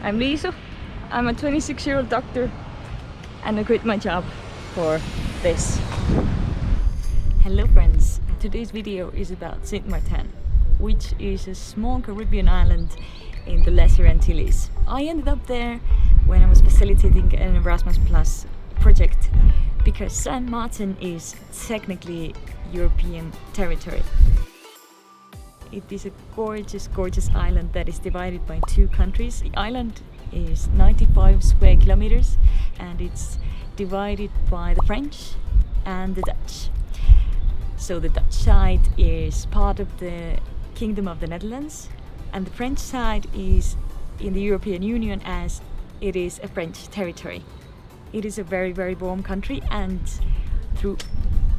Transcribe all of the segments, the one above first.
I'm Liisu. I'm a 26-year-old doctor and I quit my job for this. Hello friends, today's video is about Sint Maarten, which is a small Caribbean island in the Lesser Antilles. I ended up there when I was facilitating an Erasmus Plus project because Sint Maarten is technically European territory. It is a gorgeous, gorgeous island that is divided by two countries. The island is 95 square kilometers and it's divided by the French and the Dutch. So the Dutch side is part of the Kingdom of the Netherlands and the French side is in the European Union as it is a French territory. It is a very, very warm country and through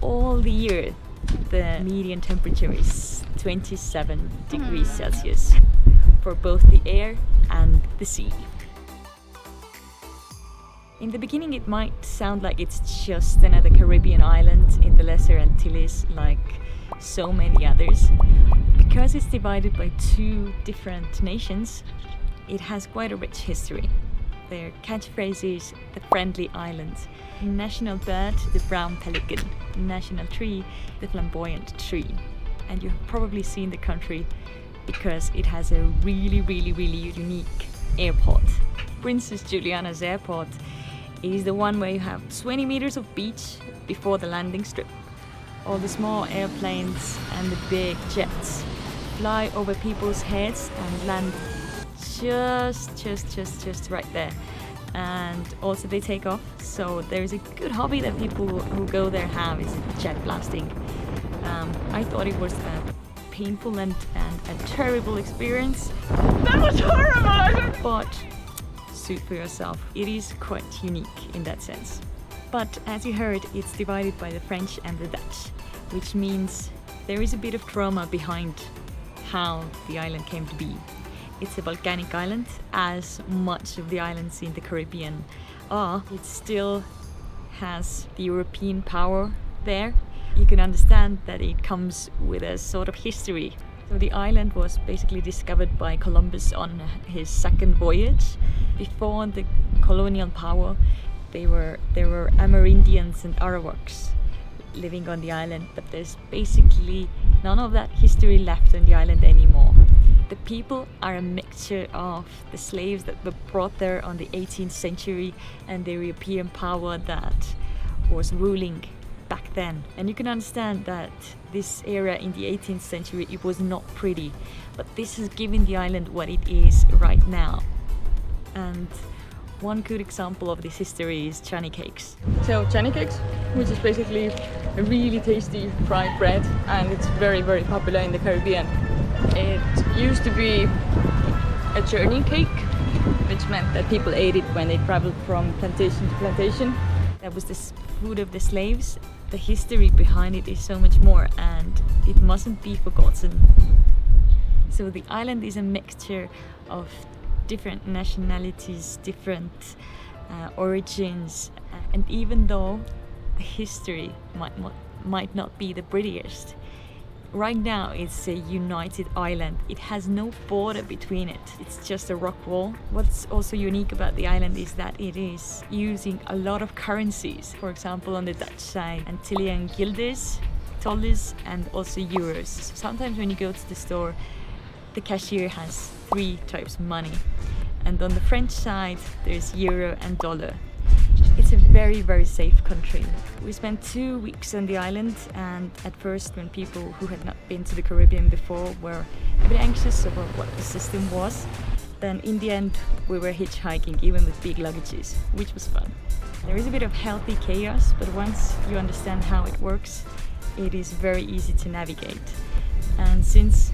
all the year the median temperature is 27 degrees Celsius for both the air and the sea. In the beginning it might sound like it's just another Caribbean island in the Lesser Antilles like so many others. Because it's divided by two different nations, it has quite a rich history. Their catchphrase is the friendly island. National bird, the brown pelican. National tree, the flamboyant tree. And you have probably seen the country because it has a really unique airport. Princess Juliana's airport is the one where you have 20 meters of beach before the landing strip. All the small airplanes and the big jets fly over people's heads and land just right there. And also they take off, so there's a good hobby that people who go there have is jet blasting. I thought it was a painful and a terrible experience. That was horrible! But suit for yourself. It is quite unique in that sense. But as you heard, it's divided by the French and the Dutch, which means there is a bit of drama behind how the island came to be. It's a volcanic island, as much of the islands in the Caribbean are. It still has the European power there. You can understand that it comes with a sort of history. So the island was basically discovered by Columbus on his second voyage. Before the colonial power, there were Amerindians and Arawaks living on the island, but there's basically none of that history left on the island anymore. The people are a mixture of the slaves that were brought there on the 18th century and the European power that was ruling back then. And you can understand that this era in the 18th century, it was not pretty, but this has given the island what it is right now. And one good example of this history is chani cakes. So chani cakes, which is basically a really tasty fried bread, and it's very popular in the Caribbean. It used to be a journey cake, which meant that people ate it when they traveled from plantation to plantation. That was the food of the slaves. The history behind it is so much more and it mustn't be forgotten. So the island is a mixture of different nationalities, different origins, and even though the history might not be the prettiest, right now it's a united island. It has no border between it. It's just a rock wall. What's also unique about the island is that it is using a lot of currencies. For example, on the Dutch side, Antillean guilders, dollars, and also euros. So sometimes when you go to the store, the cashier has 3 types of money. And on the French side, there's euro and dollar. It's a very safe country. We spent 2 weeks on the island, and at first when people who had not been to the Caribbean before were a bit anxious about what the system was, then in the end we were hitchhiking even with big luggages, which was fun. There is a bit of healthy chaos, but once you understand how it works, it is very easy to navigate. And since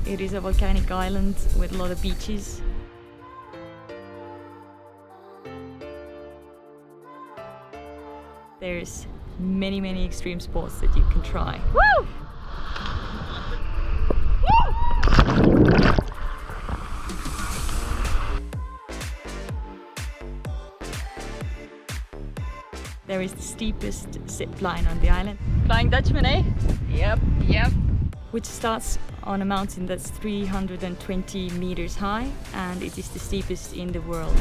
it is a volcanic island with a lot of beaches, there's many extreme sports that you can try. Woo! There is the steepest zip line on the island. Flying Dutchman, eh? Yep. Which starts on a mountain that's 320 meters high, and it is the steepest in the world.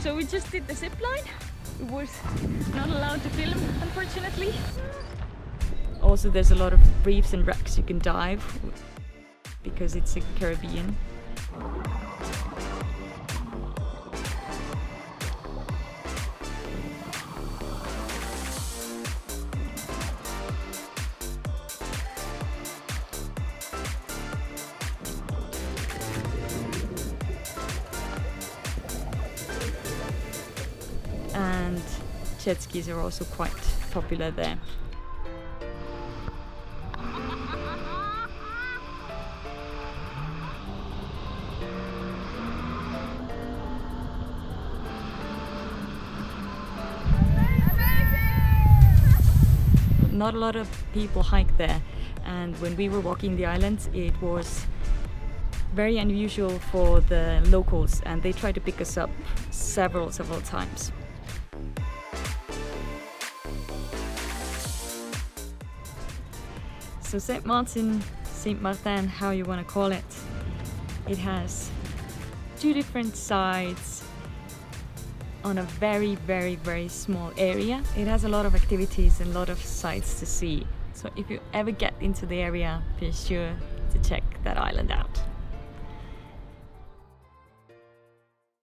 So we just did the zip line. It was not allowed to film, unfortunately. Also, there's a lot of reefs and wrecks you can dive because it's a Caribbean. And jet skis are also quite popular there. Not a lot of people hike there, and when we were walking the island, it was very unusual for the locals, and they tried to pick us up several times. So Sint Maarten, how you want to call it, it has two different sides on a very, very, very small area. It has a lot of activities and a lot of sights to see. So if you ever get into the area, be sure to check that island out.